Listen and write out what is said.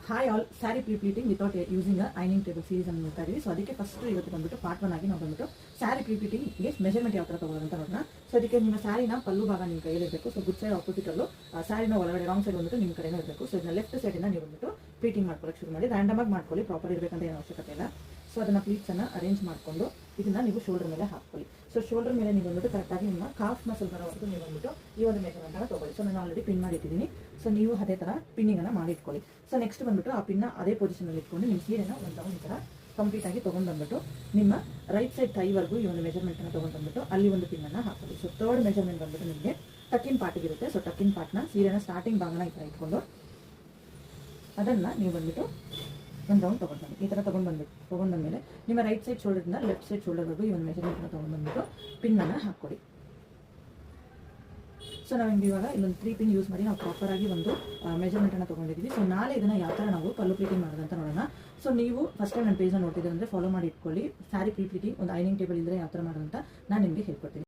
Hi all, sari prepleating without using ironing table series ಅನ್ನು ನೋಡ್ತಾ ಇದೀವಿ. ಸೊ ಅದಕ್ಕೆ ಫಸ್ಟ್ ಇವತ್ತು ಬಂದ್ಬಿಟ್ಟು ಪಾರ್ಟ್ 1 ಆಗಿ ನಾವು ಬಂದ್ಬಿಟ್ಟು ಸ್ಯಾರಿ ಪ್ರೀಪ್ಲೀಟಿಂಗ್ಗೆ ಮೆಜರ್ಮೆಂಟ್ ಯಾವ ಥರ ತಗೋದು ಅಂತ ನೋಡೋಣ. ಸೊ ಅದಕ್ಕೆ ನಿಮ್ಮ ಸ್ಯಾರಿನ ಪಲ್ಲು ಭಾಗ ನಿಮ್ಮ ಕೈಯಲ್ಲಿರಬೇಕು. ಸೊ ಗುಡ್ ಸೈಡ್ ಆಪೋಸಿಟ್ ಅಲ್ಲೂ ಸ್ಯಾರಿನ ಒಳಗಡೆ ರಾಂಗ್ ಸೈಡ್ ಬಂದ್ಬಿಟ್ಟು ನಿಮ್ಮ ಕಡೆನೇ ಇರಬೇಕು. ಸೊ ಇದನ್ನ ಲೆಫ್ಟ್ ಸೈಡಿಂದ ನೀವು ಬಂದ್ಬಿಟ್ಟು ಪ್ಲೀಟಿಂಗ್ ಮಾಡ್ಕೊಳ್ಳೋಕೆ ಶುರು ಮಾಡಿ. ರ್ಯಾಂಡಮ್ ಆಗಿ ಮಾಡ್ಕೊಳ್ಳಿ, ಪ್ರಾಪರ್ ಇರಬೇಕಂತ ಏನು ಅವಶ್ಯಕತೆ ಇಲ್ಲ. ಸೊ ಅದನ್ನ ಪ್ಲೀಟ್ಸ್ ಅನ್ನ ಅರೇಂಜ್ ಮಾಡಿಕೊಂಡು ಇದನ್ನ ನೀವು ಶೋಲ್ಡರ್ ಮೇಲೆ ಹಾಕೊಳ್ಳಿ. ಸೊ ಶೋಲ್ಡರ್ ಮೇಲೆ ನೀವು ಬಂದ್ಬಿಟ್ಟು ಕರೆಕ್ಟಾಗಿ ನಿಮ್ಮ ಕಾಫ್ ಮಸಲ್ ಬರೋವರೆಗೂ ನೀವು ಬಂದ್ಬಿಟ್ಟು ಈ ಒಂದು ಮೆಜರ್ಮೆಂಟ್ ಅನ್ನ ತಗೊಳ್ಳಿ. ಸೊ ನಾನು ಆಲ್ರೆಡಿ ಪಿನ್ ಮಾಡಿಟ್ಟಿದ್ದೀನಿ. ಸೊ ನೀವು ಅದೇ ಥರ ಪಿನ್ನಿಂಗ್ ಅನ್ನ ಮಾಡಿಟ್ಕೊಳ್ಳಿ. ಸೊ ನೆಕ್ಸ್ಟ್ ಬಂದ್ಬಿಟ್ಟು ಆ ಪಿನ್ನ ಅದೇ ಪೊಸಿಷನಲ್ಲಿ ಇಟ್ಕೊಂಡು ನಿಮ್ಮ ಸೀರೆನ ಒಂದು ಈ ಥರ ಕಂಪ್ಲೀಟ್ ಆಗಿ ತೊಗೊಂಡು ಬಂದ್ಬಿಟ್ಟು ನಿಮ್ಮ ರೈಟ್ ಸೈಡ್ ಕೈವರೆಗೂ ಈ ಒಂದು ಮೆಜರ್ಮೆಂಟ್ ಅನ್ನು ತೊಗೊಂಡು ಬಂದ್ಬಿಟ್ಟು ಅಲ್ಲಿ ಒಂದು ಪಿನ್ ಅನ್ನ ಹಾಕೊಳ್ಳಿ. ಸೊ ಥರ್ಡ್ ಮೆಜರ್ಮೆಂಟ್ ಬಂದ್ಬಿಟ್ಟು ನಿಮಗೆ ಟಕ್ಕಿನ್ ಪಾರ್ಟ್ ಇರುತ್ತೆ. ಸೊ ಟಕ್ಕಿನ್ ಪಾರ್ಟ್ನ ಸೀರೆನ ಸ್ಟಾರ್ಟಿಂಗ್ ಭಾಗನ ಈ ಥರ ಇಟ್ಕೊಂಡು ಅದನ್ನ ನೀವು ಬಂದ್ಬಿಟ್ಟು ಒಂದು ರೌಂಡ್ ತೊಗೊಂಡು ಬನ್ನಿ. ಈ ಥರ ತೊಗೊಂಡು ಬಂದಮೇಲೆ ನಿಮ್ಮ ರೈಟ್ ಸೈಡ್ ಶೋಲ್ಡರ್ನ ಲೆಫ್ಟ್ ಸೈಡ್ ಶೋಲ್ಡರ್ವರೆಗೂ ಈ ಒಂದು ಮೆಜರ್ಮೆಂಟ್ನ ತೊಗೊಂಡು ಬಂದ್ಬಿಟ್ಟು ಪಿನ್ನನ್ನು ಹಾಕ್ಕೊಡಿ. ಸೊ ನಾವು ಇವಾಗ ಇಲ್ಲೊಂದು 3 ಪಿನ್ ಯೂಸ್ ಮಾಡಿ ನಾವು ಪ್ರಾಪರ್ ಆಗಿ ಒಂದು ಮೆಜರ್ಮೆಂಟನ್ನು ತೊಗೊಂಡಿದ್ದೀವಿ. ಸೊ ನಾಳೆ ಇದನ್ನು ಯಾವ ಥರ ನಾವು ಪಲ್ಲು ಪ್ಲೀಟಿಂಗ್ ಮಾಡೋದಂತ ನೋಡೋಣ. ಸೊ ನೀವು ಫಸ್ಟ್ ಟೈಮ್ ನನ್ನ ಪೇಜ್ನ ನೋಡ್ತಿದ್ದೀರ ಅಂದರೆ ಫಾಲೋ ಮಾಡಿ ಇಟ್ಕೊಳ್ಳಿ. ಸ್ಯಾರಿ ಪ್ರೀಪ್ಲೀಟಿಂಗ್ ಒಂದು ಐನಿಂಗ್ ಟೇಬಲ್ ಇದ್ದರೆ ಯಾವ ಥರ ಮಾಡೋದಂತ ನಾನು ನಿಮಗೆ ಹೇಳ್ಕೊಡ್ತೀನಿ.